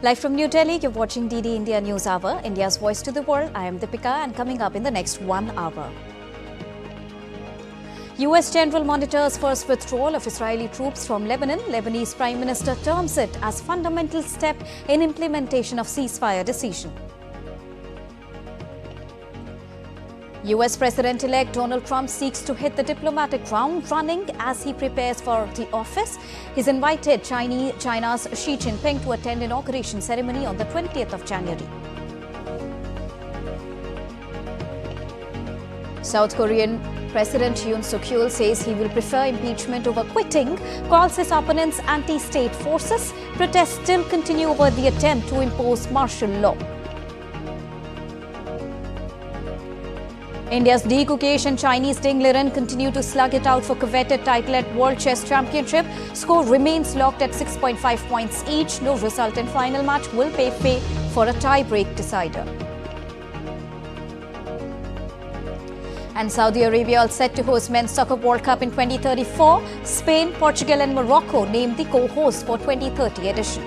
Live from New Delhi, you're watching DD India News Hour, India's voice to the world. I am Deepika, and coming up in the next 1 hour. US General monitors first withdrawal of Israeli troops from Lebanon. Lebanese Prime Minister terms it as fundamental step in implementation of ceasefire decision. US President-elect Donald Trump seeks to hit the diplomatic ground running as he prepares for the office. He's invited China's Xi Jinping to attend inauguration ceremony on the 20th of January. South Korean President Yoon says he will prefer impeachment over quitting, calls his opponents anti-state forces. Protests still continue over the attempt to impose martial law. India's Di Gukesh and Chinese Ding Liren continue to slug it out for coveted title at World Chess Championship. Score remains locked at 6.5 points each. No result in final match will pay for a tie-break decider. And Saudi Arabia all set to host Men's Soccer World Cup in 2034. Spain, Portugal and Morocco named the co-hosts for 2030 edition.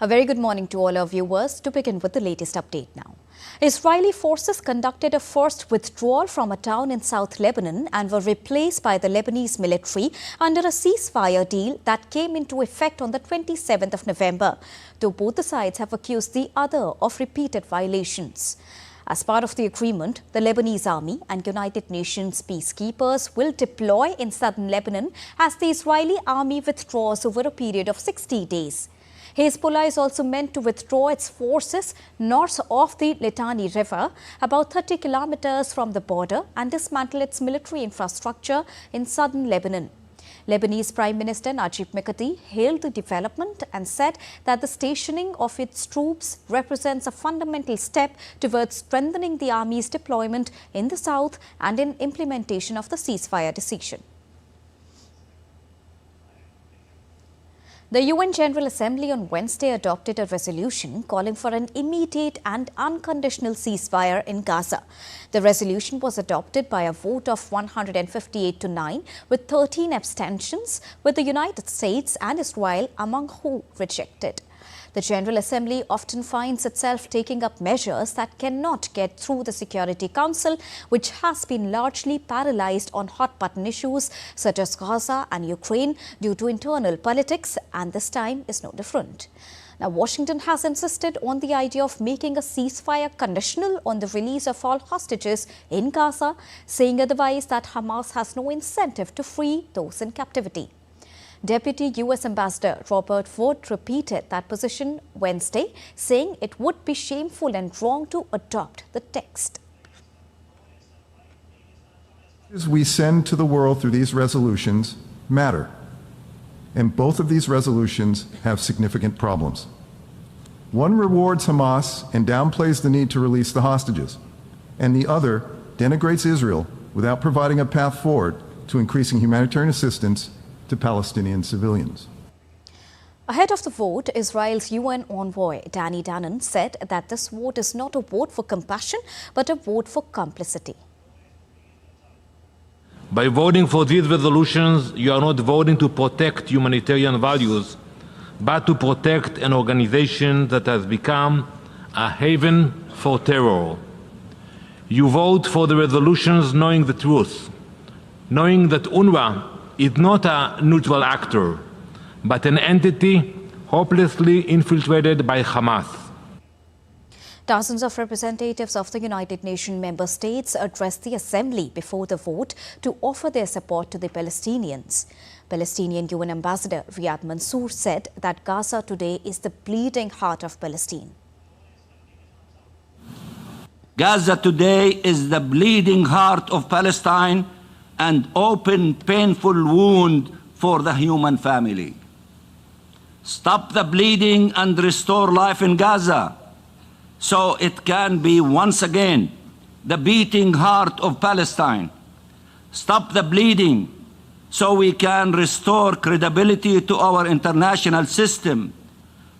A very good morning to all our viewers. To begin with the latest update now. Israeli forces conducted a first withdrawal from a town in South Lebanon and were replaced by the Lebanese military under a ceasefire deal that came into effect on the 27th of November, though both the sides have accused the other of repeated violations. As part of the agreement, the Lebanese army and United Nations peacekeepers will deploy in southern Lebanon as the Israeli army withdraws over a period of 60 days. Hezbollah is also meant to withdraw its forces north of the Litani River, about 30 kilometers from the border, and dismantle its military infrastructure in southern Lebanon. Lebanese Prime Minister Najib Mikati hailed the development and said that the stationing of its troops represents a fundamental step towards strengthening the army's deployment in the south and in implementation of the ceasefire decision. The UN General Assembly on Wednesday adopted a resolution calling for an immediate and unconditional ceasefire in Gaza. The resolution was adopted by a vote of 158 to 9, with 13 abstentions, with the United States and Israel among who rejected. The General Assembly often finds itself taking up measures that cannot get through the Security Council, which has been largely paralyzed on hot-button issues such as Gaza and Ukraine due to internal politics, and this time is no different. Now, Washington has insisted on the idea of making a ceasefire conditional on the release of all hostages in Gaza, saying otherwise that Hamas has no incentive to free those in captivity. Deputy U.S. Ambassador Robert Wood repeated that position Wednesday, saying it would be shameful and wrong to adopt the text. We send to the world through these resolutions matter, and both of these resolutions have significant problems. One rewards Hamas and downplays the need to release the hostages, and the other denigrates Israel without providing a path forward to increasing humanitarian assistance to Palestinian civilians. Ahead of the vote, Israel's UN envoy Danny Danon said that this vote is not a vote for compassion, but a vote for complicity. By voting for these resolutions, you are not voting to protect humanitarian values, but to protect an organization that has become a haven for terror. You vote for the resolutions knowing the truth, knowing that UNRWA is not a neutral actor, but an entity hopelessly infiltrated by Hamas. Dozens of representatives of the United Nations member states addressed the Assembly before the vote to offer their support to the Palestinians. Palestinian UN Ambassador Riyad Mansour said that Gaza today is the bleeding heart of Palestine. Gaza today is the bleeding heart of Palestine and open, painful wound for the human family. Stop the bleeding and restore life in Gaza so it can be once again the beating heart of Palestine. Stop the bleeding so we can restore credibility to our international system,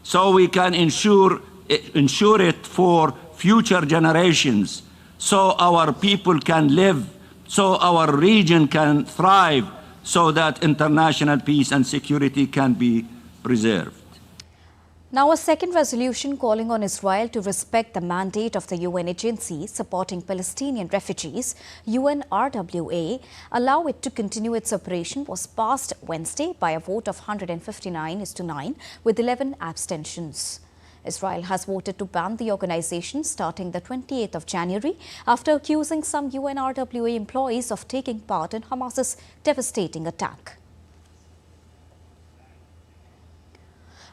so we can ensure it for future generations, so our people can live, so our region can thrive, so that international peace and security can be preserved. Now, a second resolution calling on Israel to respect the mandate of the UN agency supporting Palestinian refugees, UNRWA, allow it to continue its operation, was passed Wednesday by a vote of 159-9 with 11 abstentions. Israel has voted to ban the organization starting the 28th of January after accusing some UNRWA employees of taking part in Hamas's devastating attack.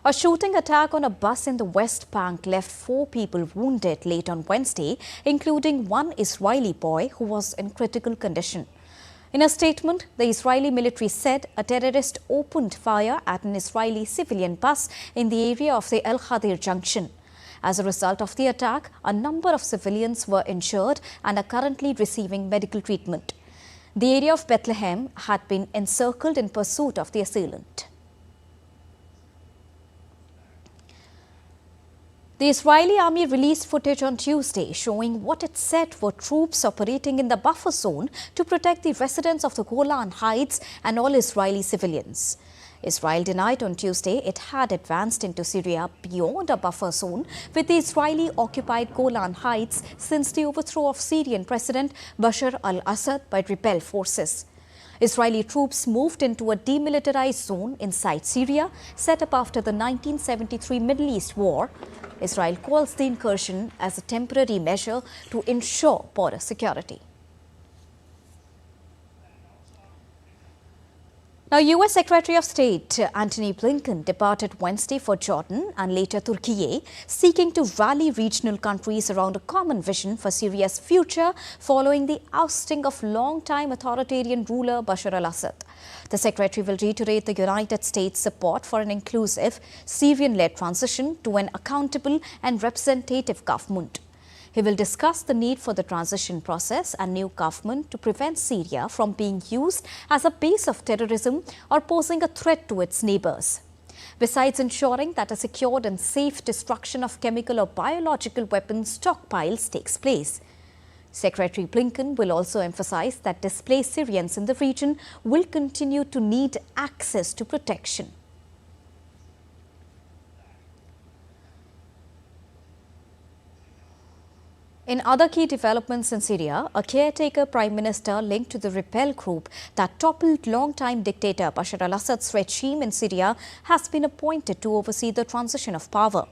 A shooting attack on a bus in the West Bank left 4 people wounded late on Wednesday, including one Israeli boy who was in critical condition. In a statement, the Israeli military said a terrorist opened fire at an Israeli civilian bus in the area of the El Khadir junction. As a result of the attack, a number of civilians were injured and are currently receiving medical treatment. The area of Bethlehem had been encircled in pursuit of the assailant. The Israeli army released footage on Tuesday showing what it said were troops operating in the buffer zone to protect the residents of the Golan Heights and all Israeli civilians. Israel denied on Tuesday it had advanced into Syria beyond a buffer zone with the Israeli-occupied Golan Heights since the overthrow of Syrian President Bashar al-Assad by rebel forces. Israeli troops moved into a demilitarized zone inside Syria, set up after the 1973 Middle East War. Israel calls the incursion as a temporary measure to ensure border security. Now, U.S. Secretary of State Antony Blinken departed Wednesday for Jordan and later Turkey, seeking to rally regional countries around a common vision for Syria's future following the ousting of long-time authoritarian ruler Bashar al-Assad. The Secretary will reiterate the United States' support for an inclusive, Syrian-led transition to an accountable and representative government. He will discuss the need for the transition process and new government to prevent Syria from being used as a base of terrorism or posing a threat to its neighbors. Besides ensuring that a secured and safe destruction of chemical or biological weapons stockpiles takes place, Secretary Blinken will also emphasize that displaced Syrians in the region will continue to need access to protection. In other key developments in Syria, a caretaker prime minister linked to the rebel group that toppled longtime dictator Bashar al-Assad's regime in Syria has been appointed to oversee the transition of power.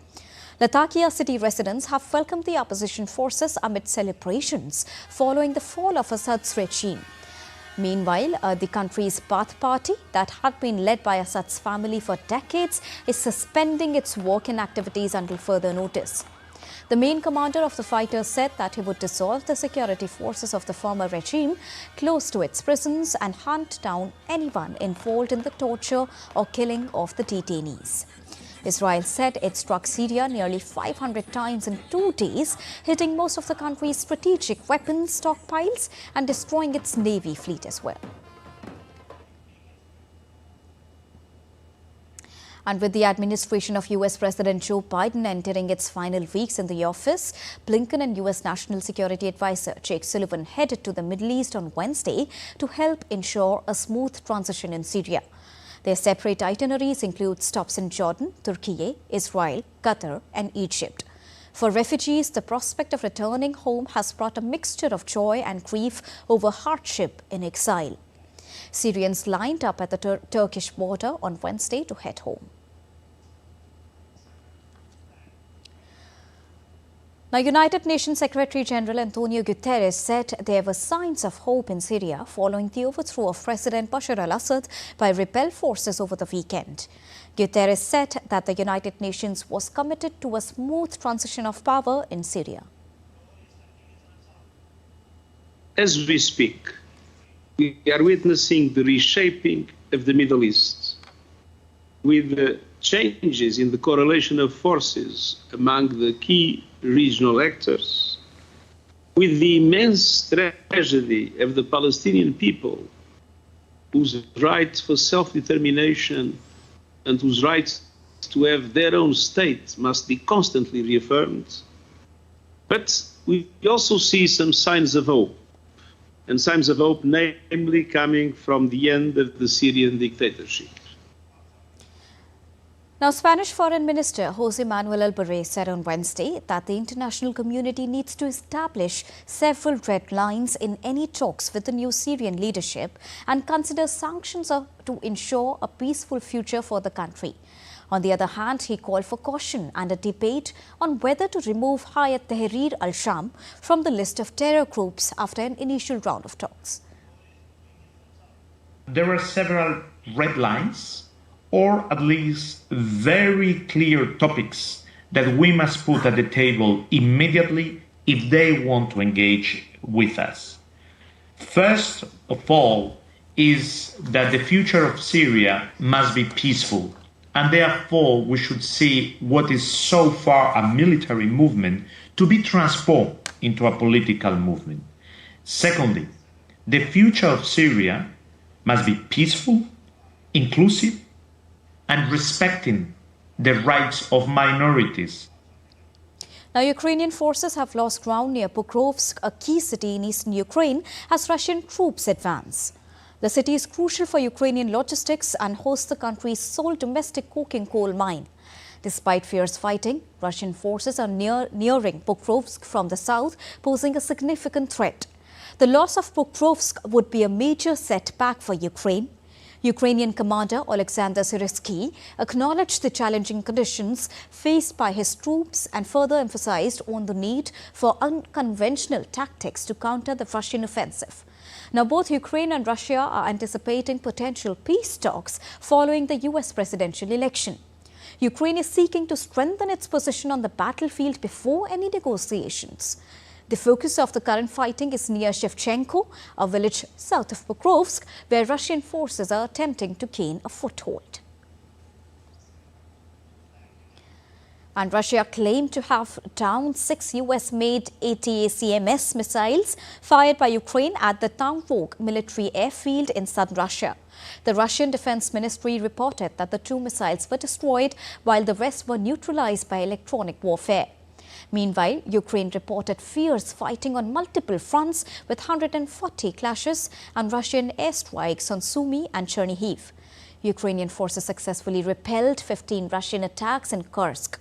Latakia city residents have welcomed the opposition forces amid celebrations following the fall of Assad's regime. Meanwhile, the country's Baath party, that had been led by Assad's family for decades, is suspending its work and activities until further notice. The main commander of the fighters said that he would dissolve the security forces of the former regime, close to its prisons, and hunt down anyone involved in the torture or killing of the detainees. Israel said it struck Syria nearly 500 times in 2 days, hitting most of the country's strategic weapons stockpiles and destroying its navy fleet as well. And with the administration of U.S. President Joe Biden entering its final weeks in the office, Blinken and U.S. National Security Advisor Jake Sullivan headed to the Middle East on Wednesday to help ensure a smooth transition in Syria. Their separate itineraries include stops in Jordan, Turkey, Israel, Qatar and Egypt. For refugees, the prospect of returning home has brought a mixture of joy and grief over hardship in exile. Syrians lined up at the Turkish border on Wednesday to head home. Now, United Nations Secretary General Antonio Guterres said there were signs of hope in Syria following the overthrow of President Bashar al-Assad by rebel forces over the weekend. Guterres said that the United Nations was committed to a smooth transition of power in Syria. As we speak, we are witnessing the reshaping of the Middle East, with the changes in the correlation of forces among the key regional actors with the immense tragedy of the Palestinian people, whose right for self-determination and whose right to have their own state must be constantly reaffirmed. But we also see some signs of hope, and signs of hope namely coming from the end of the Syrian dictatorship. Now, Spanish Foreign Minister José Manuel Albares said on Wednesday that the international community needs to establish several red lines in any talks with the new Syrian leadership and consider sanctions to ensure a peaceful future for the country. On the other hand, he called for caution and a debate on whether to remove Hayat Tahrir al-Sham from the list of terror groups after an initial round of talks. There are several red lines, or at least very clear topics that we must put at the table immediately if they want to engage with us. First of all is that the future of Syria must be peaceful, and therefore we should see what is so far a military movement to be transformed into a political movement. Secondly, the future of Syria must be peaceful, inclusive, and respecting the rights of minorities. Now, Ukrainian forces have lost ground near Pokrovsk, a key city in eastern Ukraine, as Russian troops advance. The city is crucial for Ukrainian logistics and hosts the country's sole domestic coking coal mine. Despite fierce fighting, Russian forces are nearing Pokrovsk from the south, posing a significant threat. The loss of Pokrovsk would be a major setback for Ukraine. Ukrainian commander Alexander Syrsky acknowledged the challenging conditions faced by his troops and further emphasized on the need for unconventional tactics to counter the Russian offensive. Now, both Ukraine and Russia are anticipating potential peace talks following the US presidential election. Ukraine is seeking to strengthen its position on the battlefield before any negotiations. The focus of the current fighting is near Shevchenko, a village south of Pokrovsk, where Russian forces are attempting to gain a foothold. And Russia claimed to have downed 6 US-made ATACMS missiles fired by Ukraine at the Tamvok military airfield in southern Russia. The Russian Defense Ministry reported that the 2 missiles were destroyed while the rest were neutralized by electronic warfare. Meanwhile, Ukraine reported fierce fighting on multiple fronts with 140 clashes and Russian airstrikes on Sumy and Chernihiv. Ukrainian forces successfully repelled 15 Russian attacks in Kursk.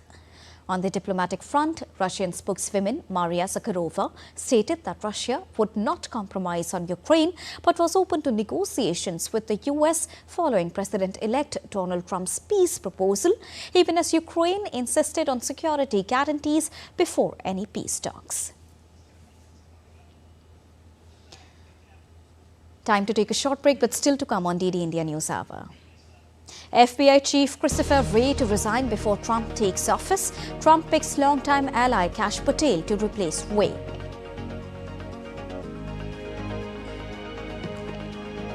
On the diplomatic front, Russian spokeswoman Maria Zakharova stated that Russia would not compromise on Ukraine but was open to negotiations with the US following President-elect Donald Trump's peace proposal, even as Ukraine insisted on security guarantees before any peace talks. Time to take a short break, but still to come on DD India News Hour. FBI Chief Christopher Wray to resign before Trump takes office. Trump picks longtime ally Kash Patel to replace Wray.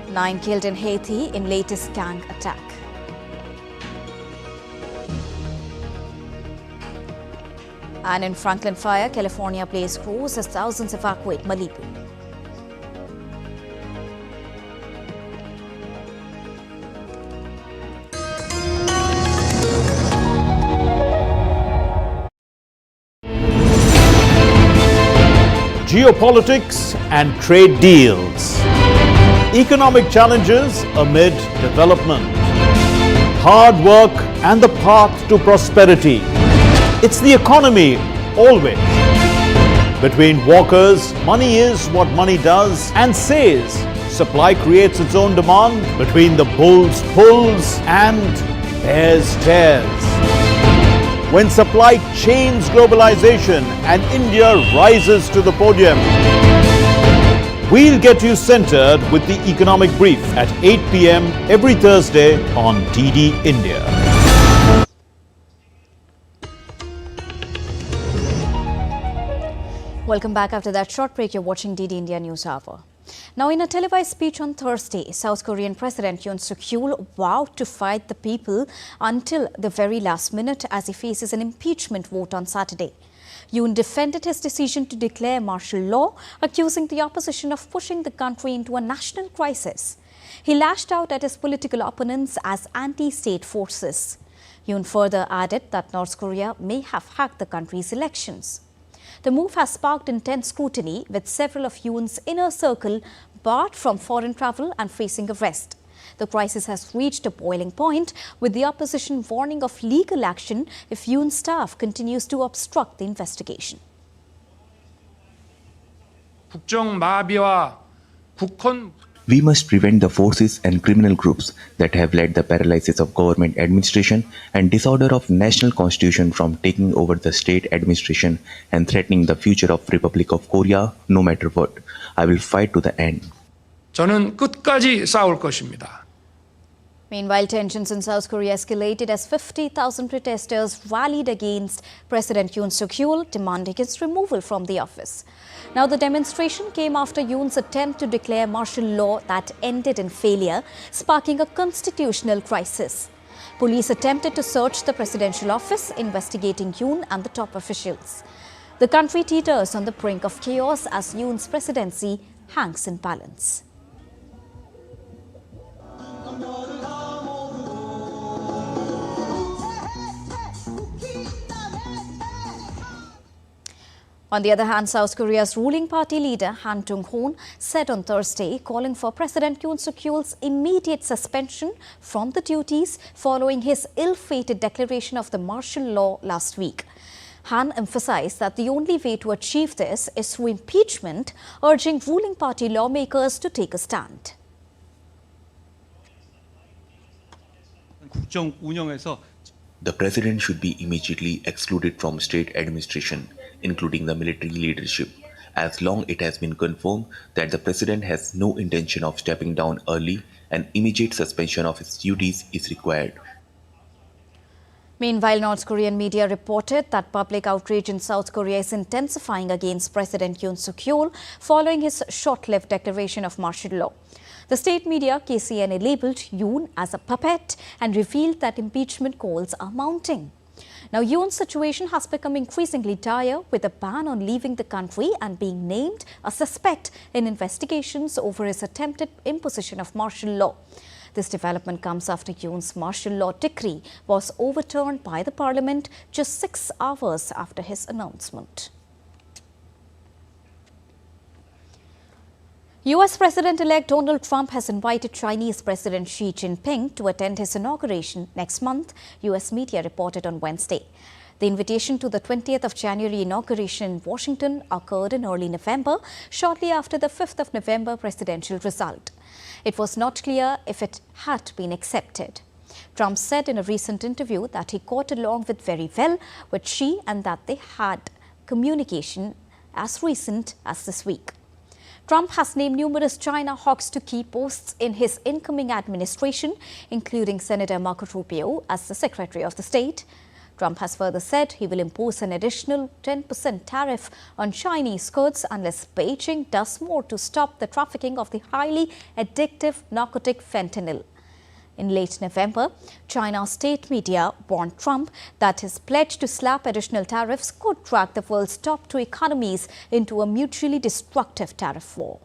9 killed in Haiti in latest gang attack. And in Franklin fire, California blaze grows as thousands evacuate Malibu. Geopolitics and trade deals. Economic challenges amid development. Hard work and the path to prosperity. It's the economy always. Between walkers, money is what money does and says. Supply creates its own demand. Between the bulls pulls and bears tears. When supply chains globalization and India rises to the podium. We'll get you centered with the Economic Brief at 8 p.m. every Thursday on DD India. Welcome back. After that short break, you're watching DD India News Hour. Now, in a televised speech on Thursday, South Korean President Yoon vowed to fight the people until the very last minute as he faces an impeachment vote on Saturday. Yoon defended his decision to declare martial law, accusing the opposition of pushing the country into a national crisis. He lashed out at his political opponents as anti-state forces. Yoon further added that North Korea may have hacked the country's elections. The move has sparked intense scrutiny, with several of Yoon's inner circle barred from foreign travel and facing arrest. The crisis has reached a boiling point, with the opposition warning of legal action if Yoon's staff continues to obstruct the investigation. We must prevent the forces and criminal groups that have led the paralysis of government administration and disorder of national constitution from taking over the state administration and threatening the future of Republic of Korea no matter what. I will fight to the end. 저는 끝까지 싸울 것입니다. Meanwhile, tensions in South Korea escalated as 50,000 protesters rallied against President Yoon Suk-yeol, demanding his removal from the office. Now, the demonstration came after Yoon's attempt to declare martial law that ended in failure, sparking a constitutional crisis. Police attempted to search the presidential office, investigating Yoon and the top officials. The country teeters on the brink of chaos as Yoon's presidency hangs in balance. On the other hand, South Korea's ruling party leader Han Dong-hoon said on Thursday, calling for President Yoon Suk-yeol's immediate suspension from the duties following his ill-fated declaration of the martial law last week. Han emphasized that the only way to achieve this is through impeachment, urging ruling party lawmakers to take a stand. The president should be immediately excluded from state administration, including the military leadership, as long it has been confirmed that the president has no intention of stepping down early. An immediate suspension of his duties is required. Meanwhile, North Korean media reported that public outrage in South Korea is intensifying against President Yoon Suk-yeol following his short-lived declaration of martial law. The state media, KCNA, labelled Yoon as a puppet and revealed that impeachment calls are mounting. Now, Yoon's situation has become increasingly dire, with a ban on leaving the country and being named a suspect in investigations over his attempted imposition of martial law. This development comes after Yoon's martial law decree was overturned by the parliament just 6 hours after his announcement. US President-elect Donald Trump has invited Chinese President Xi Jinping to attend his inauguration next month, US media reported on Wednesday. The invitation to the 20th of January inauguration in Washington occurred in early November, shortly after the 5th of November presidential result. It was not clear if it had been accepted. Trump said in a recent interview that he got along very well with Xi and that they had communication as recent as this week. Trump has named numerous China hawks to key posts in his incoming administration, including Senator Marco Rubio as the Secretary of the State. Trump has further said he will impose an additional 10% tariff on Chinese goods unless Beijing does more to stop the trafficking of the highly addictive narcotic fentanyl. In late November, China's state media warned Trump that his pledge to slap additional tariffs could drag the world's top 2 economies into a mutually destructive tariff war.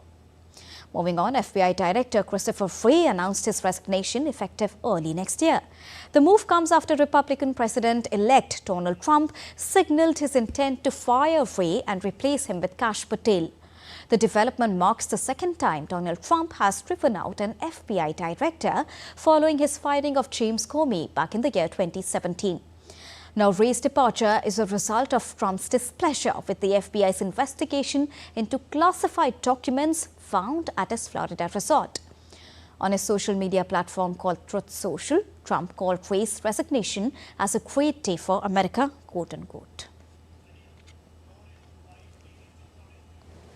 Moving on, FBI Director Christopher Wray announced his resignation effective early next year. The move comes after Republican President-elect Donald Trump signaled his intent to fire Wray and replace him with Kash Patel. The development marks the second time Donald Trump has driven out an FBI director following his firing of James Comey back in the year 2017. Now, Wray's departure is a result of Trump's displeasure with the FBI's investigation into classified documents found at his Florida resort. On his social media platform called Truth Social, Trump called Wray's resignation as a great day for America, quote unquote.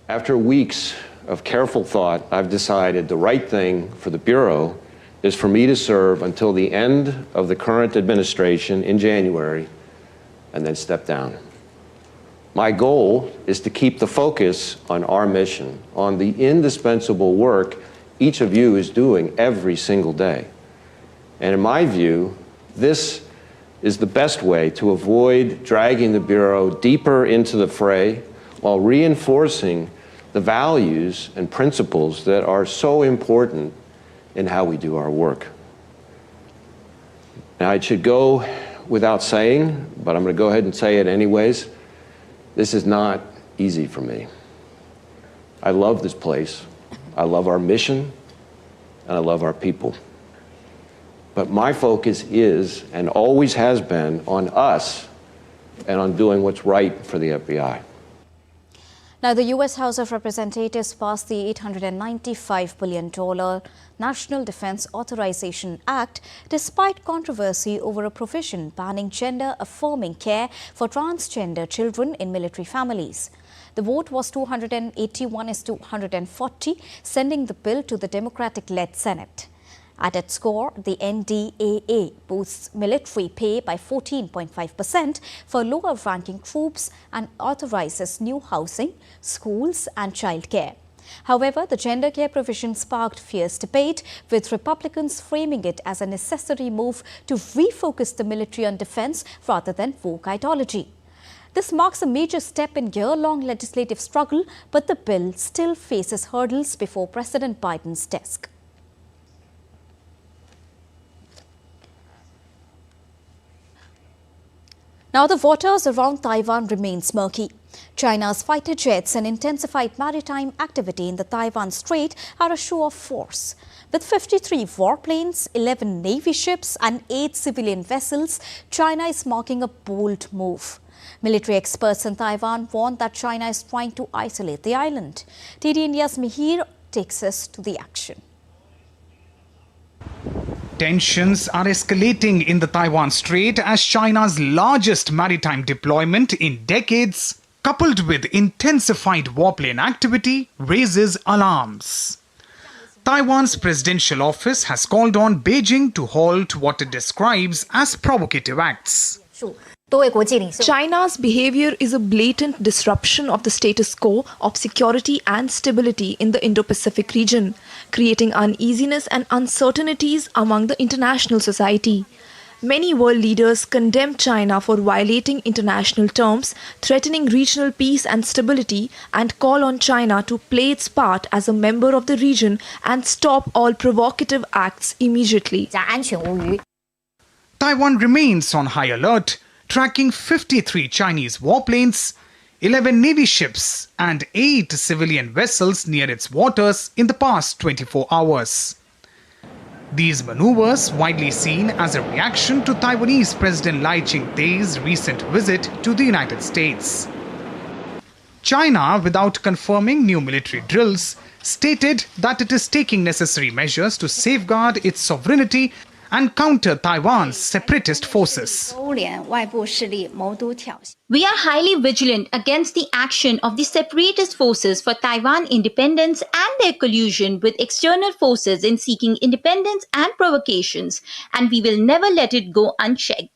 After weeks of careful thought, I've decided the right thing for the Bureau is for me to serve until the end of the current administration in January and then step down. My goal is to keep the focus on our mission, on the indispensable work each of you is doing every single day. And in my view, this is the best way to avoid dragging the Bureau deeper into the fray while reinforcing the values and principles that are so important in how we do our work. Now, it should go without saying, but I'm going to go ahead and say it anyways. This is not easy for me. I love this place. I love our mission, and I love our people. But my focus is, and always has been, on us and on doing what's right for the FBI. Now, the U.S. House of Representatives passed the $895 billion National Defense Authorization Act despite controversy over a provision banning gender-affirming care for transgender children in military families. The vote was 281-140, sending the bill to the Democratic-led Senate. At its core, the NDAA boosts military pay by 14.5% for lower-ranking troops and authorizes new housing, schools and childcare. However, the gender care provision sparked fierce debate, with Republicans framing it as a necessary move to refocus the military on defense rather than woke ideology. This marks a major step in year-long legislative struggle, but the bill still faces hurdles before President Biden's desk. Now, the waters around Taiwan remains murky. China's fighter jets and intensified maritime activity in the Taiwan Strait are a show of force. With 53 warplanes, 11 Navy ships and 8 civilian vessels, China is marking a bold move. Military experts in Taiwan warn that China is trying to isolate the island. TD India's Mihir takes us to the action. Tensions are escalating in the Taiwan Strait as China's largest maritime deployment in decades, coupled with intensified warplane activity, raises alarms. Taiwan's presidential office has called on Beijing to halt what it describes as provocative acts. China's behavior is a blatant disruption of the status quo of security and stability in the Indo-Pacific region, creating uneasiness and uncertainties among the international society. Many world leaders condemn China for violating international terms, threatening regional peace and stability, and call on China to play its part as a member of the region and stop all provocative acts immediately. Taiwan remains on high alert, tracking 53 Chinese warplanes, 11 Navy ships and 8 civilian vessels near its waters in the past 24 hours. These maneuvers, widely seen as a reaction to Taiwanese President Lai Ching-te's recent visit to the United States. China, without confirming new military drills, stated that it is taking necessary measures to safeguard its sovereignty and counter Taiwan's separatist forces. We are highly vigilant against the action of the separatist forces for Taiwan independence and their collusion with external forces in seeking independence and provocations, and we will never let it go unchecked.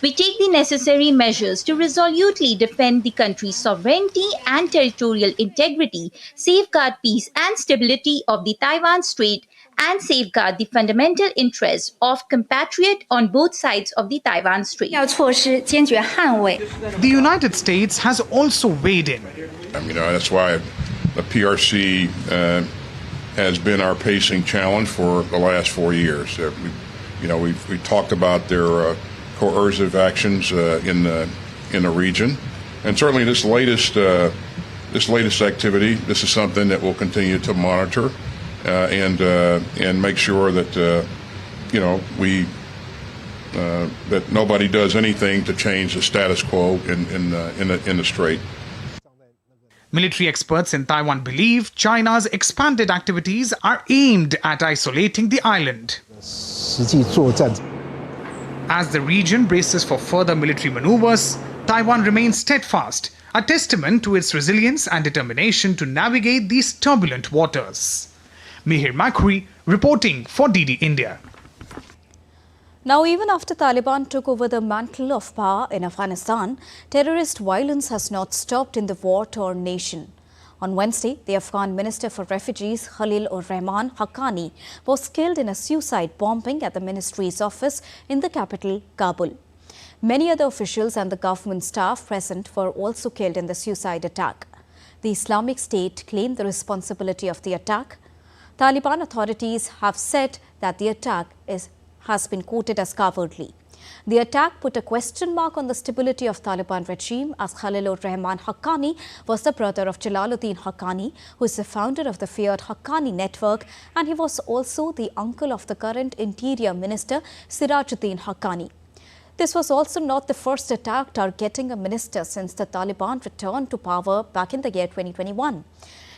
We take the necessary measures to resolutely defend the country's sovereignty and territorial integrity, safeguard peace and stability of the Taiwan Strait, and safeguard the fundamental interests of compatriots on both sides of the Taiwan Strait. The United States has also weighed in. That's why the PRC has been our pacing challenge for the last 4 years. We talked about their coercive actions in the region, and certainly this latest activity. This is something that we'll continue to monitor. And make sure that that nobody does anything to change the status quo in the Strait. Military experts in Taiwan believe China's expanded activities are aimed at isolating the island. As the region braces for further military maneuvers, Taiwan remains steadfast, a testament to its resilience and determination to navigate these turbulent waters. Mihir Makri reporting for DD India. Now, even after Taliban took over the mantle of power in Afghanistan, terrorist violence has not stopped in the war-torn nation. On Wednesday, the Afghan Minister for Refugees, Khalil-ur-Rahman Haqqani, was killed in a suicide bombing at the ministry's office in the capital, Kabul. Many other officials and the government staff present were also killed in the suicide attack. The Islamic State claimed the responsibility of the attack. Taliban authorities have said that the attack has been quoted as cowardly. The attack put a question mark on the stability of Taliban regime, as Khalilur Rahman Haqqani was the brother of Jalaluddin Haqqani, who is the founder of the feared Haqqani network, and he was also the uncle of the current Interior Minister Sirajuddin Haqqani. This was also not the first attack targeting a minister since the Taliban returned to power back in the year 2021.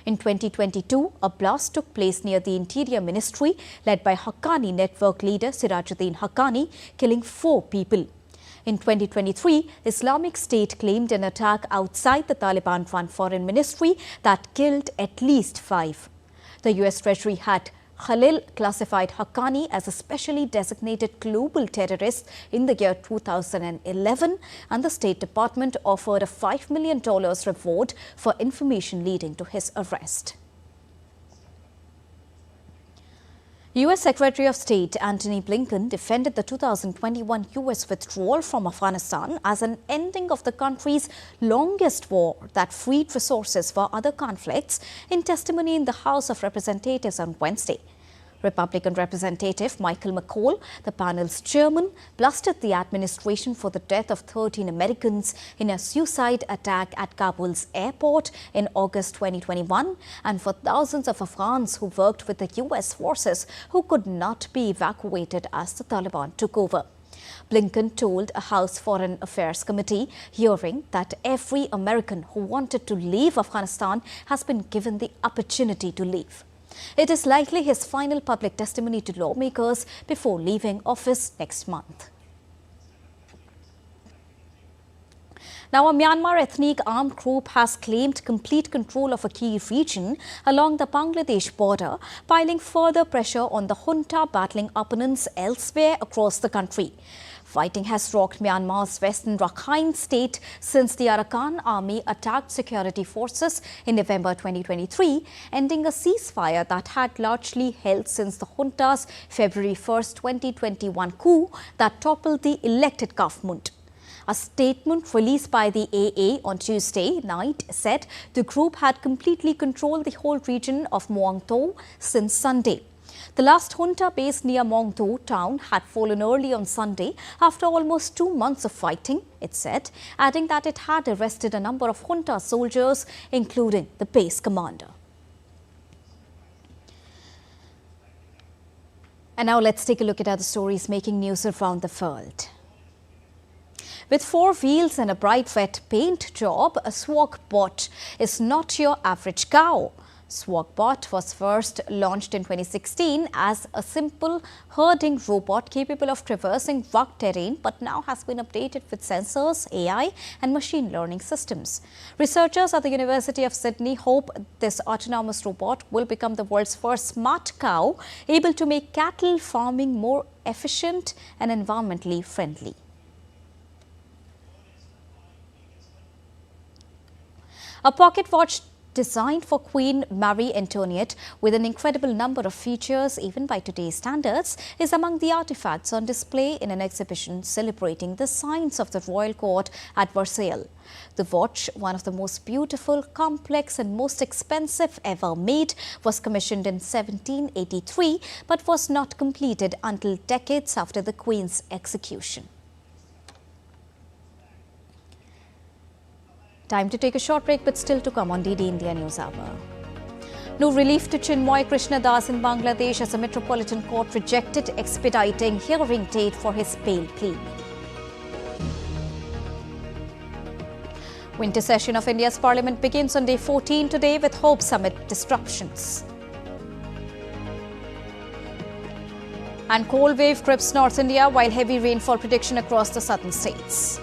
In 2022, a blast took place near the Interior Ministry led by Haqqani network leader Sirajuddin Haqqani, killing 4 people. In 2023, Islamic State claimed an attack outside the Taliban-run foreign ministry that killed at least 5. The US Treasury had Khalil classified Haqqani as a specially designated global terrorist in the year 2011, and the State Department offered a $5 million reward for information leading to his arrest. U.S. Secretary of State Antony Blinken defended the 2021 U.S. withdrawal from Afghanistan as an ending of the country's longest war that freed resources for other conflicts in testimony in the House of Representatives on Wednesday. Republican Representative Michael McCall, the panel's chairman, blasted the administration for the death of 13 Americans in a suicide attack at Kabul's airport in August 2021 and for thousands of Afghans who worked with the U.S. forces who could not be evacuated as the Taliban took over. Blinken told a House Foreign Affairs Committee hearing that every American who wanted to leave Afghanistan has been given the opportunity to leave. It is likely his final public testimony to lawmakers before leaving office next month. Now, a Myanmar ethnic armed group has claimed complete control of a key region along the Bangladesh border, piling further pressure on the junta battling opponents elsewhere across the country. Fighting has rocked Myanmar's western Rakhine state since the Arakan army attacked security forces in November 2023, ending a ceasefire that had largely held since the junta's February 1, 2021 coup that toppled the elected government. A statement released by the AA on Tuesday night said the group had completely controlled the whole region of Muang Thau since Sunday. The last junta base near Muang Thau town had fallen early on Sunday after almost 2 months of fighting, it said, adding that it had arrested a number of junta soldiers, including the base commander. And now let's take a look at other stories making news around the world. With 4 wheels and a bright red paint job, a swag bot is not your average cow. SwagBot was first launched in 2016 as a simple herding robot capable of traversing rugged terrain, but now has been updated with sensors, AI and machine learning systems. Researchers at the University of Sydney hope this autonomous robot will become the world's first smart cow, able to make cattle farming more efficient and environmentally friendly. A pocket watch designed for Queen Marie Antoinette with an incredible number of features even by today's standards is among the artifacts on display in an exhibition celebrating the science of the royal court at Versailles. The watch, one of the most beautiful, complex and most expensive ever made, was commissioned in 1783 but was not completed until decades after the Queen's execution. Time to take a short break, but still to come on DD India News Hour. No relief to Chinmoy Krishnadas in Bangladesh as a Metropolitan Court rejected expediting hearing date for his bail plea. Winter session of India's Parliament begins on day 14 today with Hope Summit disruptions. And cold wave grips North India while heavy rainfall prediction across the southern states.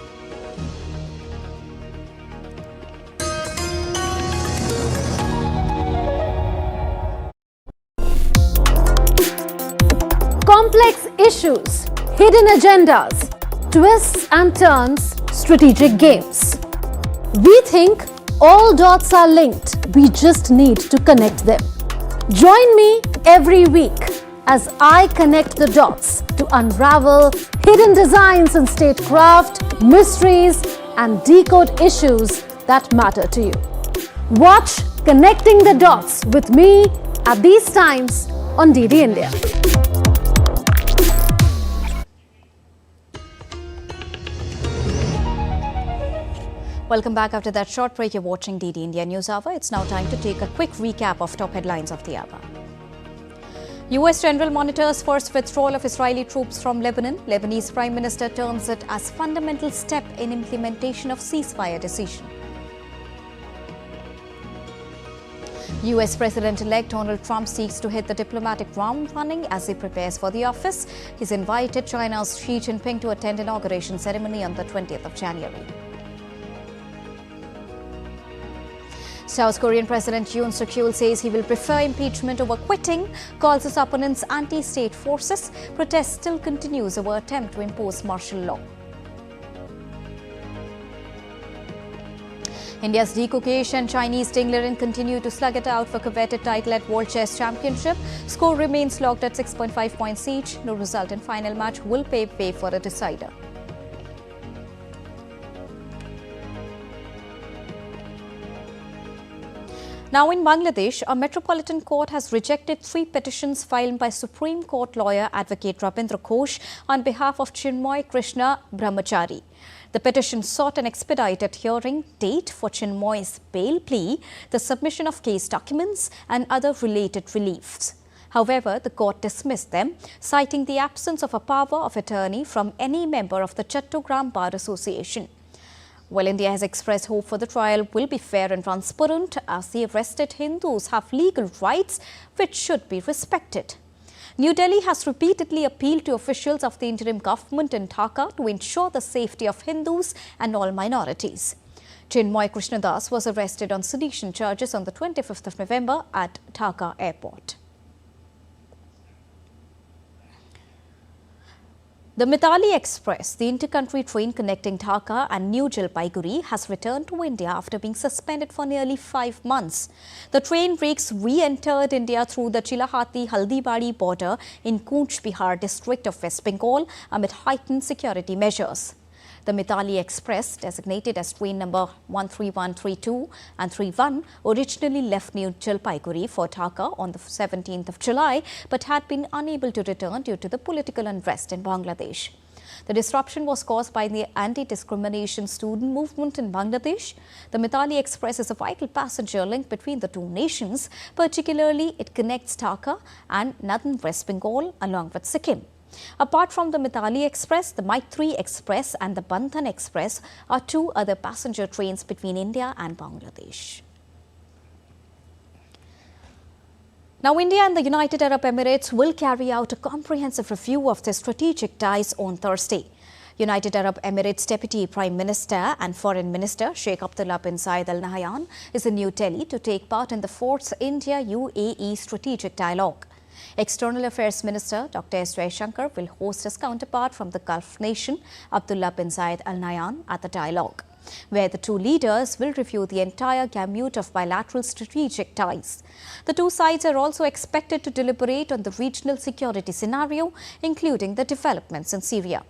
Complex issues, hidden agendas, twists and turns, strategic games. We think all dots are linked. We just need to connect them. Join me every week as I connect the dots to unravel hidden designs in statecraft, mysteries, and decode issues that matter to you. Watch Connecting the Dots with me at these times on DD India. Welcome back after that short break. You're watching DD India News Hour. It's now time to take a quick recap of top headlines of the hour. US General monitors first withdrawal of Israeli troops from Lebanon. Lebanese Prime Minister terms it as fundamental step in implementation of ceasefire decision. US President-elect Donald Trump seeks to hit the diplomatic ground running as he prepares for the office. He's invited China's Xi Jinping to attend inauguration ceremony on the 20th of January. South Korean President Yoon says he will prefer impeachment over quitting, calls his opponents anti-state forces. Protest still continues over attempt to impose martial law. India's Di Kukesh and Chinese Ding Liren continue to slug it out for coveted title at World Chess Championship. Score remains locked at 6.5 points each. No result in final match will pave way for a decider. Now in Bangladesh, a metropolitan court has rejected 3 petitions filed by Supreme Court lawyer Advocate Rabindra Ghosh on behalf of Chinmoy Krishna Brahmachari. The petition sought an expedited hearing date for Chinmoy's bail plea, the submission of case documents and other related reliefs. However, the court dismissed them, citing the absence of a power of attorney from any member of the Chattogram Bar Association. Well, India has expressed hope for the trial will be fair and transparent as the arrested Hindus have legal rights which should be respected. New Delhi has repeatedly appealed to officials of the interim government in Dhaka to ensure the safety of Hindus and all minorities. Chinmoy Krishnadas was arrested on sedition charges on the 25th of November at Dhaka airport. The Mithali Express, the inter-country train connecting Dhaka and New Jalpaiguri, has returned to India after being suspended for nearly 5 months. The train rakes re-entered India through the Chilahati-Haldibari border in Cooch Behar district of West Bengal amid heightened security measures. The Mithali Express, designated as train number 13132 and 31, originally left New Jalpaiguri for Dhaka on the 17th of July but had been unable to return due to the political unrest in Bangladesh. The disruption was caused by the anti-discrimination student movement in Bangladesh. The Mithali Express is a vital passenger link between the two nations. Particularly, it connects Dhaka and northern West Bengal along with Sikkim. Apart from the Mithali Express, the Maitri Express and the Bandhan Express are 2 other passenger trains between India and Bangladesh. Now, India and the United Arab Emirates will carry out a comprehensive review of their strategic ties on Thursday. United Arab Emirates Deputy Prime Minister and Foreign Minister Sheikh Abdullah bin Zayed Al Nahyan is in New Delhi to take part in the 4th India-UAE Strategic Dialogue. External Affairs Minister Dr. S. Jaishankar will host his counterpart from the Gulf nation, Abdullah bin Zayed Al Nahyan, at the dialogue, where the 2 leaders will review the entire gamut of bilateral strategic ties. The 2 sides are also expected to deliberate on the regional security scenario, including the developments in Syria.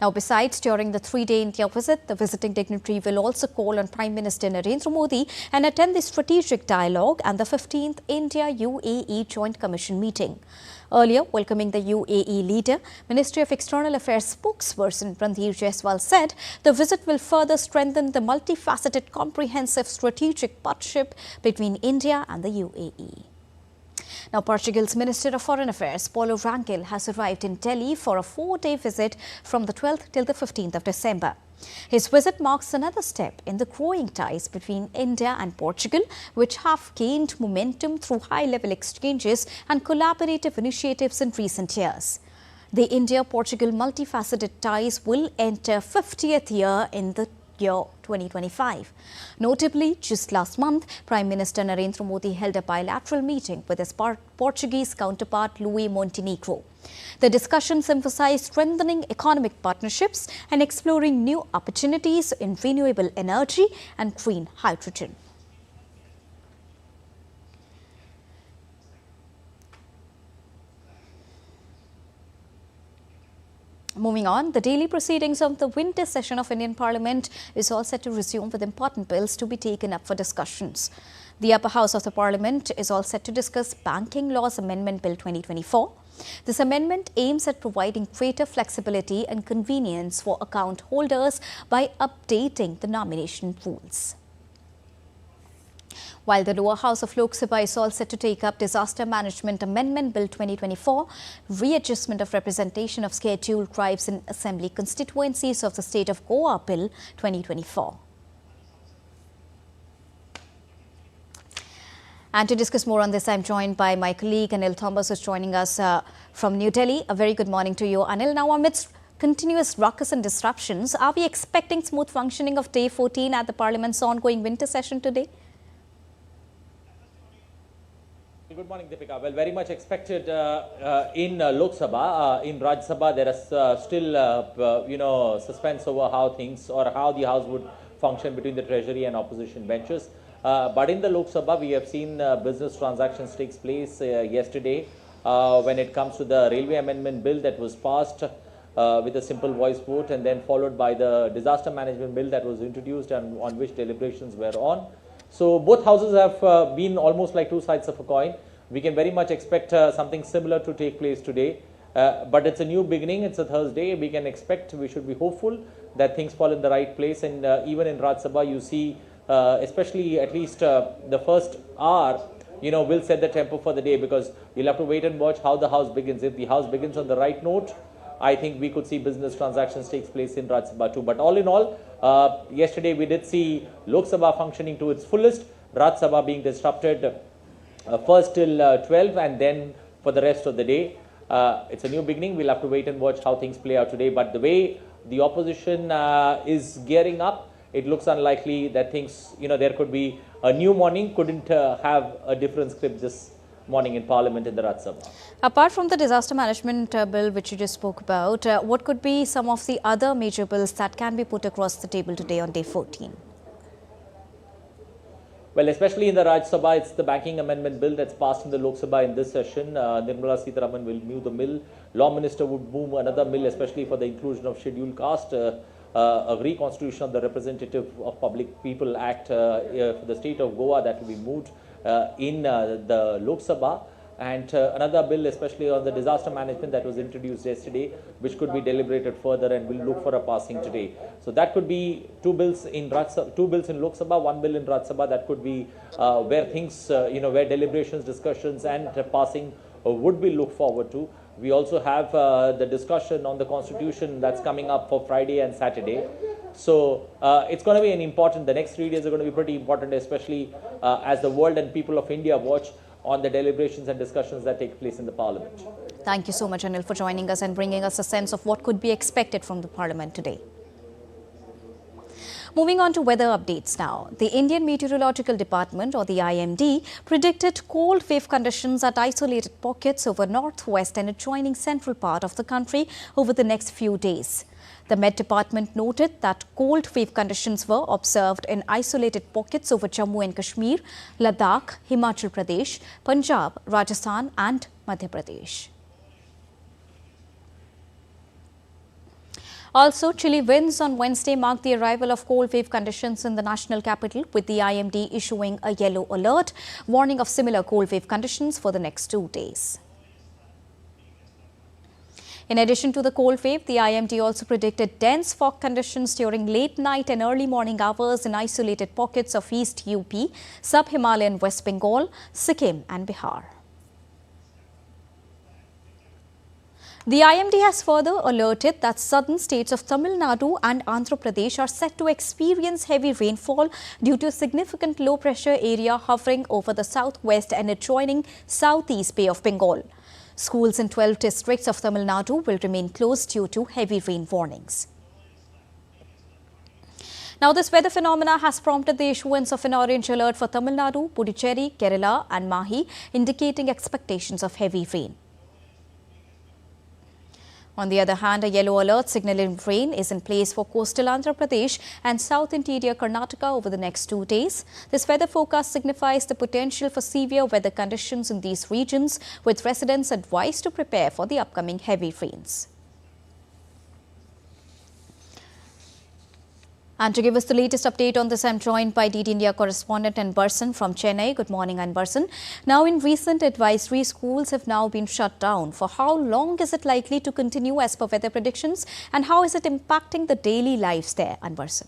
Now, besides, during the 3-day India visit, the visiting dignitary will also call on Prime Minister Narendra Modi and attend the strategic dialogue and the 15th India-UAE Joint Commission meeting. Earlier, welcoming the UAE leader, Ministry of External Affairs spokesperson Randhir Jaiswal said the visit will further strengthen the multifaceted, comprehensive strategic partnership between India and the UAE. Now, Portugal's Minister of Foreign Affairs, Paulo Rangel, has arrived in Delhi for a 4-day visit from the 12th till the 15th of December. His visit marks another step in the growing ties between India and Portugal, which have gained momentum through high-level exchanges and collaborative initiatives in recent years. The India-Portugal multifaceted ties will enter 50th year in the year 2025. Notably, just last month, Prime Minister Narendra Modi held a bilateral meeting with his Portuguese counterpart Luís Montenegro. The discussions emphasized strengthening economic partnerships and exploring new opportunities in renewable energy and green hydrogen. Moving on, the daily proceedings of the winter session of Indian Parliament is all set to resume with important bills to be taken up for discussions. The upper house of the Parliament is all set to discuss Banking Laws Amendment Bill 2024. This amendment aims at providing greater flexibility and convenience for account holders by updating the nomination rules. While the lower house of Lok Sabha is all set to take up Disaster Management Amendment Bill 2024, readjustment of representation of scheduled tribes in assembly constituencies of the state of Goa Bill 2024. And to discuss more on this, I'm joined by my colleague Anil Thomas, who's joining us from New Delhi. A very good morning to you, Anil. Now, amidst continuous ruckus and disruptions, are we expecting smooth functioning of Day 14 at the Parliament's ongoing winter session today? Good morning, Deepika. Well, very much expected in Lok Sabha. In Rajya Sabha, there is still, suspense over how things or how the House would function between the Treasury and opposition benches. But in the Lok Sabha, we have seen business transactions takes place yesterday when it comes to the Railway Amendment Bill that was passed with a simple voice vote, and then followed by the Disaster Management Bill that was introduced and on which deliberations were on. So both houses have been almost like two sides of a coin. We can very much expect something similar to take place today. But it's a new beginning. It's a Thursday. We can expect, we should be hopeful that things fall in the right place. And even in Rajya Sabha, you see, especially at least the first hour, will set the tempo for the day, because you'll have to wait and watch how the House begins. If the House begins on the right note, I think we could see business transactions takes place in Rajya Sabha too. But all in all, yesterday we did see Lok Sabha functioning to its fullest, Rajya Sabha being disrupted first till 12 and then for the rest of the day. It's a new beginning. We'll have to wait and watch how things play out today. But the way the opposition is gearing up, it looks unlikely that things, there could be a new morning, couldn't have a different script this morning in Parliament in the Rajya Sabha. Apart from the disaster management bill which you just spoke about, what could be some of the other major bills that can be put across the table today on Day 14? Well, especially in the Rajya Sabha, it's the Banking Amendment Bill that's passed in the Lok Sabha in this session. Nirmala Sitharaman will move the bill. Law Minister would move another bill, especially for the inclusion of scheduled caste, a reconstitution of the Representative of Public People Act for the state of Goa that will be moved in the Lok Sabha. And another bill, especially on the disaster management, that was introduced yesterday, which could be deliberated further and will look for a passing today. So that could be two bills in Lok Sabha, one bill in Rajya Sabha. That could be where things, where deliberations, discussions, and passing would be looked forward to. We also have the discussion on the Constitution that's coming up for Friday and Saturday. So it's going to be the next 3 days are going to be pretty important, especially as the world and people of India watch on the deliberations and discussions that take place in the Parliament. Thank you so much, Anil, for joining us and bringing us a sense of what could be expected from the Parliament today. Moving on to weather updates now. The Indian Meteorological Department, or the IMD, predicted cold wave conditions at isolated pockets over northwest and adjoining central part of the country over the next few days. The Met Department noted that cold wave conditions were observed in isolated pockets over Jammu and Kashmir, Ladakh, Himachal Pradesh, Punjab, Rajasthan and Madhya Pradesh. Also, chilly winds on Wednesday marked the arrival of cold wave conditions in the national capital, with the IMD issuing a yellow alert, warning of similar cold wave conditions for the next 2 days. In addition to the cold wave, the IMD also predicted dense fog conditions during late night and early morning hours in isolated pockets of East UP, Sub-Himalayan West Bengal, Sikkim and Bihar. The IMD has further alerted that southern states of Tamil Nadu and Andhra Pradesh are set to experience heavy rainfall due to a significant low-pressure area hovering over the southwest and adjoining southeast Bay of Bengal. Schools in 12 districts of Tamil Nadu will remain closed due to heavy rain warnings. Now, this weather phenomena has prompted the issuance of an orange alert for Tamil Nadu, Puducherry, Kerala and Mahi, indicating expectations of heavy rain. On the other hand, a yellow alert signaling rain is in place for coastal Andhra Pradesh and south interior Karnataka over the next 2 days. This weather forecast signifies the potential for severe weather conditions in these regions, with residents advised to prepare for the upcoming heavy rains. And to give us the latest update on this, I'm joined by DD India correspondent Anbarsan from Chennai. Good morning, Anbarsan. Now, in recent advisory, schools have now been shut down. For how long is it likely to continue as per weather predictions? And how is it impacting the daily lives there, Anbarsan?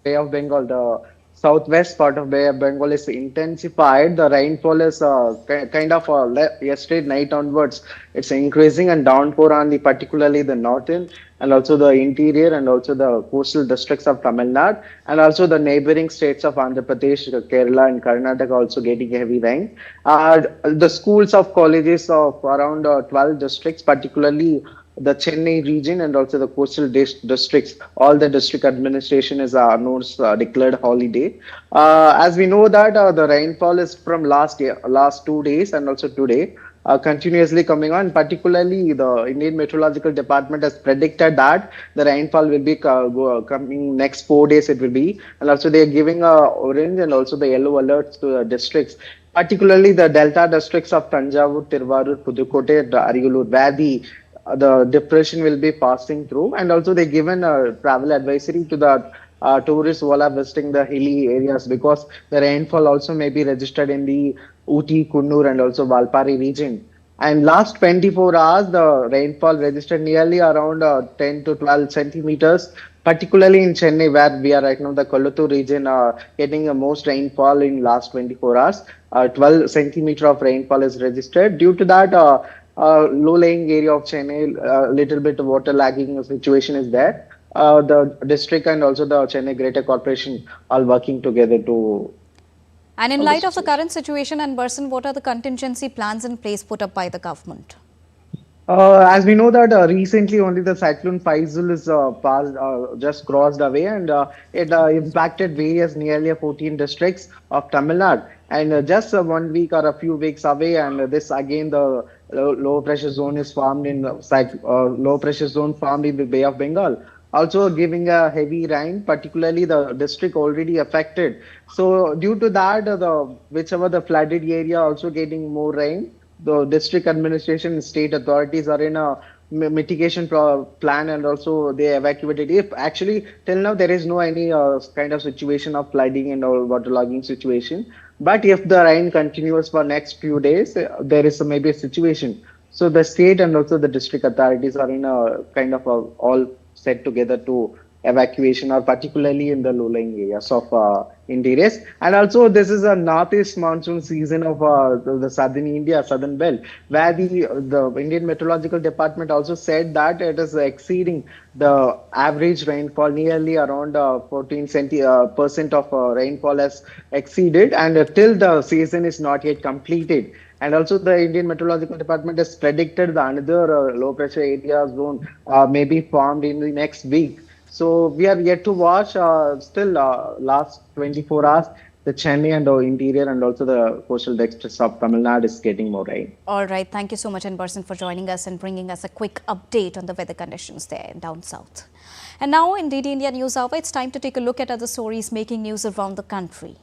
Bay of Bengal, the southwest part of Bay of Bengal is intensified. The rainfall is kind of yesterday night onwards. It's increasing, and downpour on particularly the northern and also the interior and also the coastal districts of Tamil Nadu and also the neighboring states of Andhra Pradesh, Kerala and Karnataka also getting heavy rain. The schools of colleges of around 12 districts, particularly the Chennai region and also the coastal districts, all the district administration is announced declared holiday. As we know that the rainfall is from last 2 days and also today continuously coming on. Particularly, the Indian Meteorological Department has predicted that the rainfall will be coming next 4 days. It will be, and also they are giving orange and also the yellow alerts to the districts. Particularly the delta districts of Tanjavur, Tirvarur, Pudukkottai, Ariyalur, where the depression will be passing through, and also they given a travel advisory to the tourists who are visiting the hilly areas because the rainfall also may be registered in the Uti, Kunnur and also Valpari region. And last 24 hours, the rainfall registered nearly around 10 to 12 centimeters, particularly in Chennai, where we are right now, the Kollattur region getting the most rainfall in last 24 hours. 12 centimeter of rainfall is registered. Due to that, low-lying area of Chennai, a little bit water lagging situation is there. The district and also the Chennai Greater Corporation are working together to. And in light of the current situation, Anbarsan, what are the contingency plans in place put up by the government? As we know that recently only the cyclone Faisal is just crossed away, and it impacted various nearly 14 districts of Tamil Nadu. And just 1 week or a few weeks away, and this again the low pressure zone is formed in low pressure zone formed in the Bay of Bengal, also giving a heavy rain, particularly the district already affected. So due to that, whichever the flooded area also getting more rain. The district administration and state authorities are in a mitigation plan, and also they evacuated. If actually till now there is no any kind of situation of flooding and or waterlogging situation, but if the rain continues for next few days, there is maybe a situation. So the state and also the district authorities are in a kind of all set together to evacuation, or particularly in the low-lying areas of interiors. And also this is a northeast monsoon season of the southern India, southern belt, where the Indian Meteorological Department also said that it is exceeding the average rainfall, nearly around 14% of rainfall has exceeded, and till the season is not yet completed. And also the Indian Meteorological Department has predicted the another low pressure area zone may be formed in the next week. So we are yet to watch. Still, last 24 hours, the Chennai and the interior and also the coastal districts of Tamil Nadu is getting more rain. All right. Thank you so much, Anbarsan, for joining us and bringing us a quick update on the weather conditions there down south. And now in DD India News Hour, it's time to take a look at other stories making news around the country.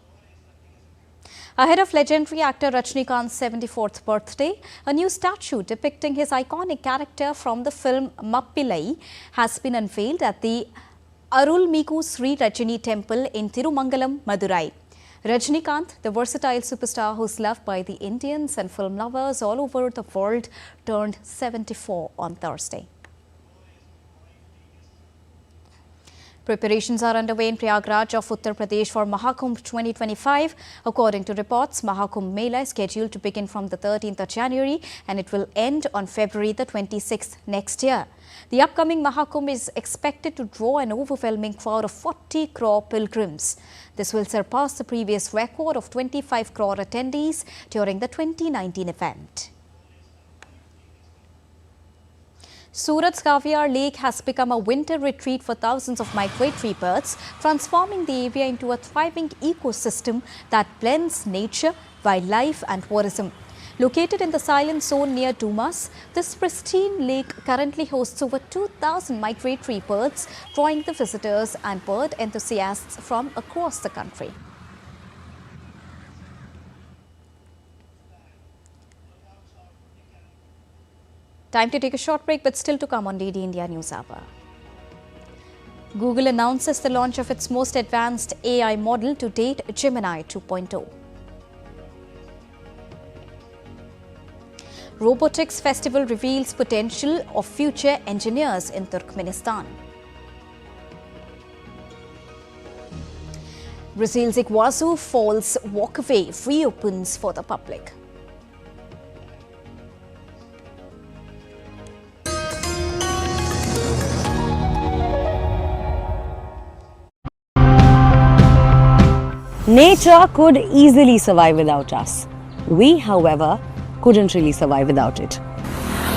Ahead of legendary actor Rajnikant's 74th birthday, a new statue depicting his iconic character from the film Mappillai has been unveiled at the Arulmigu Sri Rajini Temple in Tirumangalam, Madurai. Rajnikant, the versatile superstar who's loved by the Indians and film lovers all over the world, turned 74 on Thursday. Preparations are underway in Prayagraj of Uttar Pradesh for Mahakumbh 2025. According to reports, Mahakumbh Mela is scheduled to begin from the 13th of January and it will end on February the 26th next year. The upcoming Mahakumbh is expected to draw an overwhelming crowd of 40 crore pilgrims. This will surpass the previous record of 25 crore attendees during the 2019 event. Surat's Caviar Lake has become a winter retreat for thousands of migratory birds, transforming the area into a thriving ecosystem that blends nature, wildlife and tourism. Located in the silent zone near Dumas, this pristine lake currently hosts over 2,000 migratory birds, drawing the visitors and bird enthusiasts from across the country. Time to take a short break, but still to come on DD India News Hour. Google announces the launch of its most advanced AI model to date, Gemini 2.0. Robotics Festival reveals potential of future engineers in Turkmenistan. Brazil's Iguazu Falls walkway reopens for the public. Nature could easily survive without us. We, however, couldn't really survive without it.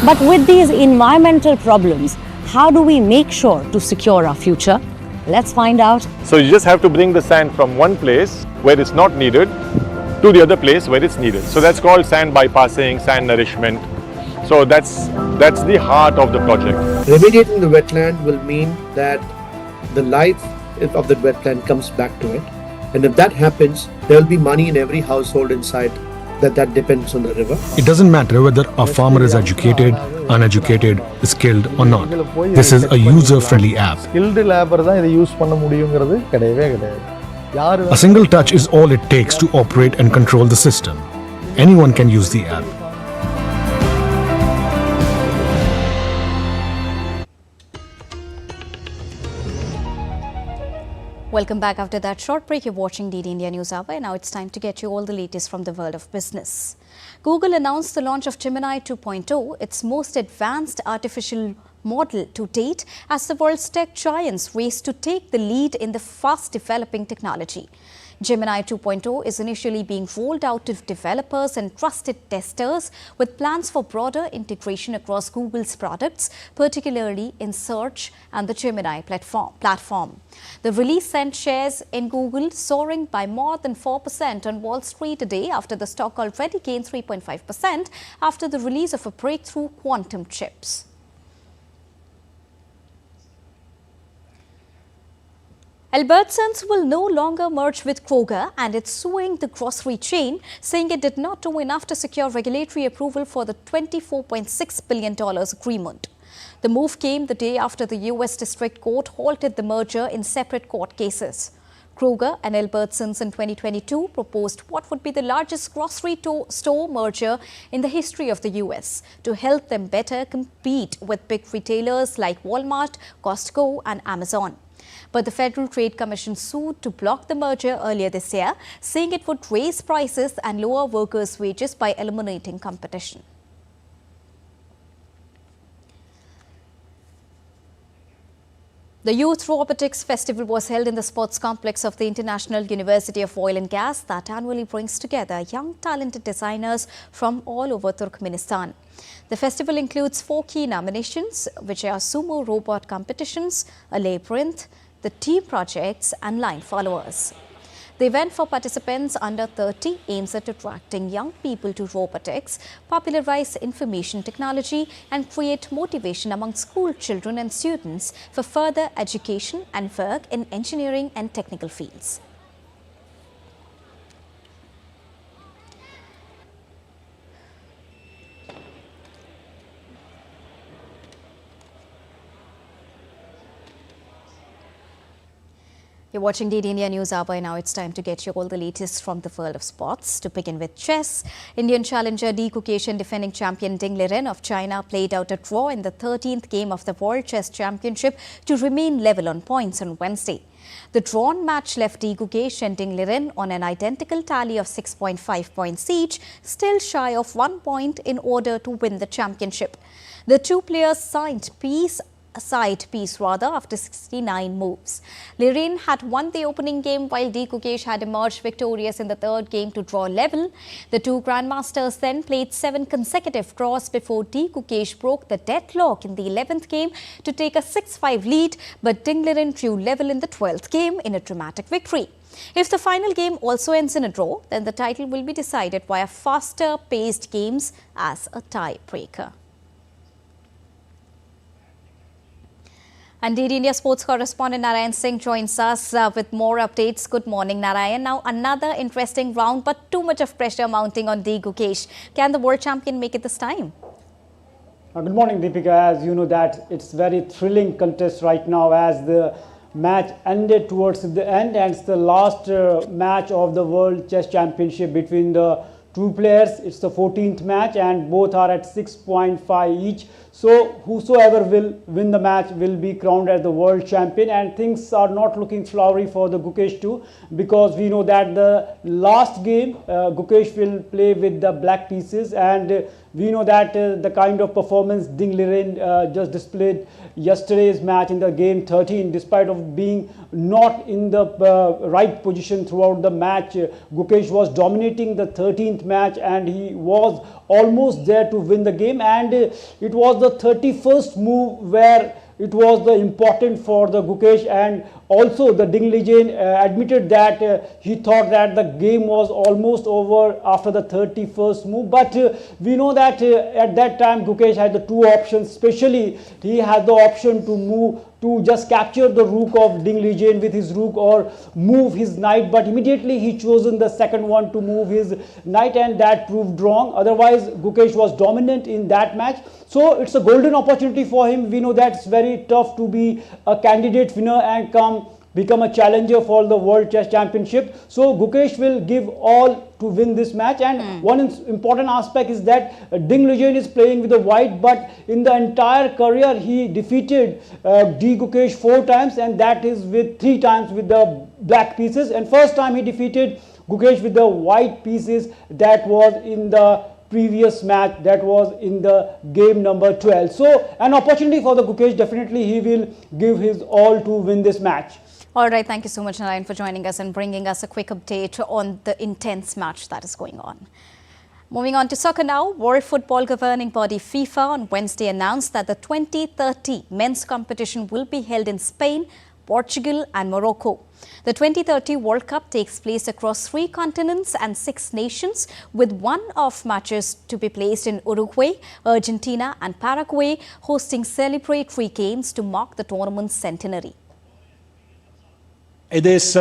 But with these environmental problems, how do we make sure to secure our future? Let's find out. So you just have to bring the sand from one place where it's not needed to the other place where it's needed. So that's called sand bypassing, sand nourishment. So that's the heart of the project. Remediating the wetland will mean that the life of the wetland comes back to it. And if that happens, there will be money in every household inside that depends on the river. It doesn't matter whether a farmer is educated, uneducated, skilled or not. This is a user-friendly app. A single touch is all it takes to operate and control the system. Anyone can use the app. Welcome back after that short break. You're watching DD India News Hour, and now it's time to get you all the latest from the world of business. Google announced the launch of Gemini 2.0, its most advanced artificial model to date, as the world's tech giants race to take the lead in the fast-developing technology. Gemini 2.0 is initially being rolled out to developers and trusted testers, with plans for broader integration across Google's products, particularly in search and the Gemini platform. The release sent shares in Google soaring by more than 4% on Wall Street today, after the stock already gained 3.5% after the release of a breakthrough quantum chips. Albertsons will no longer merge with Kroger, and it's suing the grocery chain, saying it did not do enough to secure regulatory approval for the $24.6 billion agreement. The move came the day after the U.S. District Court halted the merger in separate court cases. Kroger and Albertsons in 2022 proposed what would be the largest grocery store merger in the history of the U.S. to help them better compete with big retailers like Walmart, Costco and Amazon. But the Federal Trade Commission sued to block the merger earlier this year, saying it would raise prices and lower workers' wages by eliminating competition. The Youth Robotics Festival was held in the sports complex of the International University of Oil and Gas that annually brings together young talented designers from all over Turkmenistan. The festival includes 4 key nominations, which are sumo robot competitions, a labyrinth, the team projects and line followers. The event for participants under 30 aims at attracting young people to robotics, popularize information technology and create motivation among school children and students for further education and work in engineering and technical fields. You're watching DD India News Hour, and now it's time to get you all the latest from the world of sports. To begin with chess, Indian challenger D. Gukesh and defending champion Ding Liren of China played out a draw in the 13th game of the World Chess Championship to remain level on points on Wednesday. The drawn match left D. Gukesh and Ding Liren on an identical tally of 6.5 points each, still shy of 1 point in order to win the championship. The two players signed side piece after 69 moves. Liren had won the opening game, while D. Gukesh had emerged victorious in the third game to draw level. The two grandmasters then played 7 consecutive draws before D. Gukesh broke the deadlock in the 11th game to take a 6-5 lead, but Ding Liren drew level in the 12th game in a dramatic victory. If the final game also ends in a draw, then the title will be decided via faster-paced games as a tie-breaker. And DD India sports correspondent Narayan Singh joins us with more updates. Good morning, Narayan. Now, another interesting round, but too much of pressure mounting on D. Gukesh. Can the world champion make it this time? Good morning, Deepika. As you know that it's very thrilling contest right now as the match ended towards the end, and it's the last match of the World Chess Championship between the two players. It's the 14th match and both are at 6.5 each. So whosoever will win the match will be crowned as the world champion, and things are not looking flowery for the Gukesh too, because we know that the last game Gukesh will play with the black pieces, and we know that the kind of performance Ding Liren just displayed yesterday's match in the game 13, despite of being not in the right position throughout the match, Gukesh was dominating the 13th match and he was almost there to win the game, and it was the 31st move where it was the important for the Gukesh, and also the Ding Liren admitted that he thought that the game was almost over after the 31st move, but we know that at that time Gukesh had the two options. Especially he had the option to move to just capture the rook of Ding Liren with his rook or move his knight, but immediately he chosen the second one to move his knight, and that proved wrong. Otherwise Gukesh was dominant in that match, so it's a golden opportunity for him. We know that it's very tough to be a candidate winner and become a challenger for the World Chess Championship. So Gukesh will give all to win this match, and one important aspect is that Ding Liren is playing with the white, but in the entire career he defeated D Gukesh 4 times, and that is with 3 times with the black pieces, and first time he defeated Gukesh with the white pieces, that was in the previous match, that was in the game number 12. So an opportunity for the Gukesh, definitely he will give his all to win this match. All right, thank you so much, Narayan, for joining us and bringing us a quick update on the intense match that is going on. Moving on to soccer now, World Football Governing Body FIFA on Wednesday announced that the 2030 men's competition will be held in Spain, Portugal and Morocco. The 2030 World Cup takes place across 3 continents and 6 nations, with one-off matches to be placed in Uruguay, Argentina and Paraguay, hosting celebratory games to mark the tournament's centenary. It is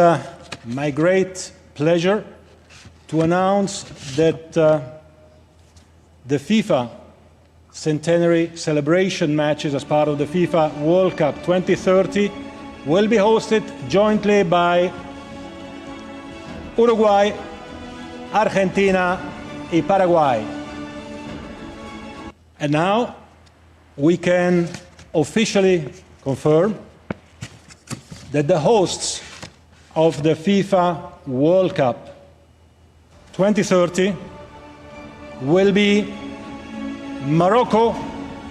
my great pleasure to announce that the FIFA centenary celebration matches as part of the FIFA World Cup 2030 will be hosted jointly by Uruguay, Argentina and Paraguay. And now we can officially confirm that the hosts of the FIFA World Cup 2030 will be Morocco,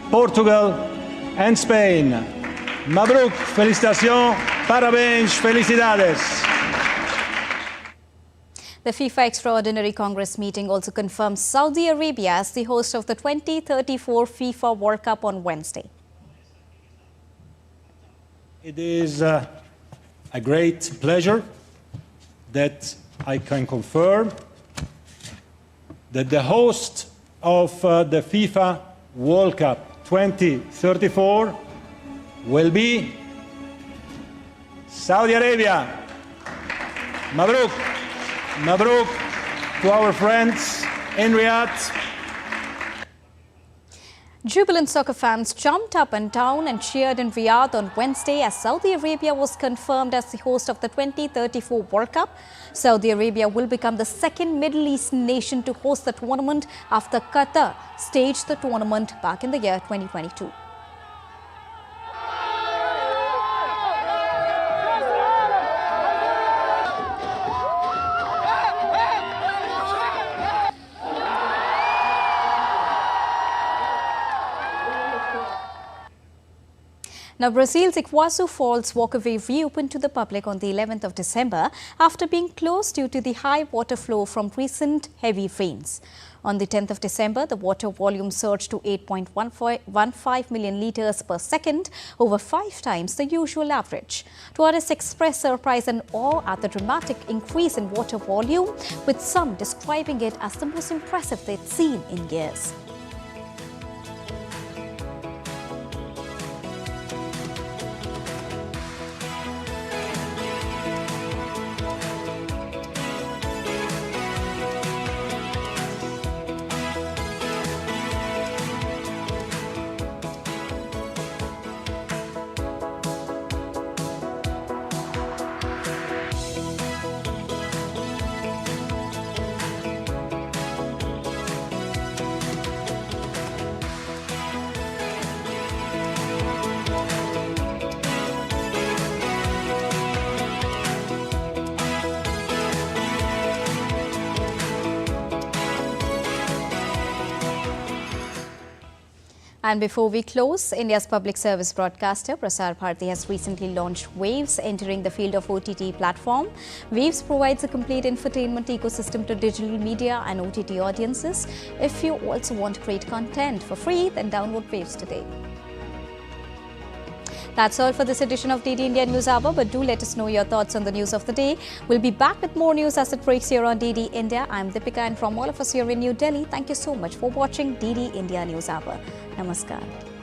Portugal and Spain. Mabruk, felicitación, parabéns, felicidades. The FIFA Extraordinary Congress meeting also confirms Saudi Arabia as the host of the 2034 FIFA World Cup on Wednesday. It is a great pleasure that I can confirm that the host of the FIFA World Cup 2034 will be Saudi Arabia. Mabruk, Mabruk to our friends in Riyadh. Jubilant soccer fans jumped up and down and cheered in Riyadh on Wednesday as Saudi Arabia was confirmed as the host of the 2034 World Cup. Saudi Arabia will become the second Middle Eastern nation to host the tournament after Qatar staged the tournament back in the year 2022. Now, Brazil's Iguazu Falls walkway reopened to the public on the 11th of December after being closed due to the high water flow from recent heavy rains. On the 10th of December, the water volume surged to 8.15 million litres per second, over 5 times the usual average. Tourists expressed surprise and awe at the dramatic increase in water volume, with some describing it as the most impressive they'd seen in years. And before we close, India's public service broadcaster Prasar Bharati has recently launched Waves, entering the field of OTT platform. Waves provides a complete infotainment ecosystem to digital media and OTT audiences. If you also want great content for free, then download Waves today. That's all for this edition of DD India News Hour, but do let us know your thoughts on the news of the day. We'll be back with more news as it breaks here on DD India. I'm Deepika, and from all of us here in New Delhi, thank you so much for watching DD India News Hour. Namaskar.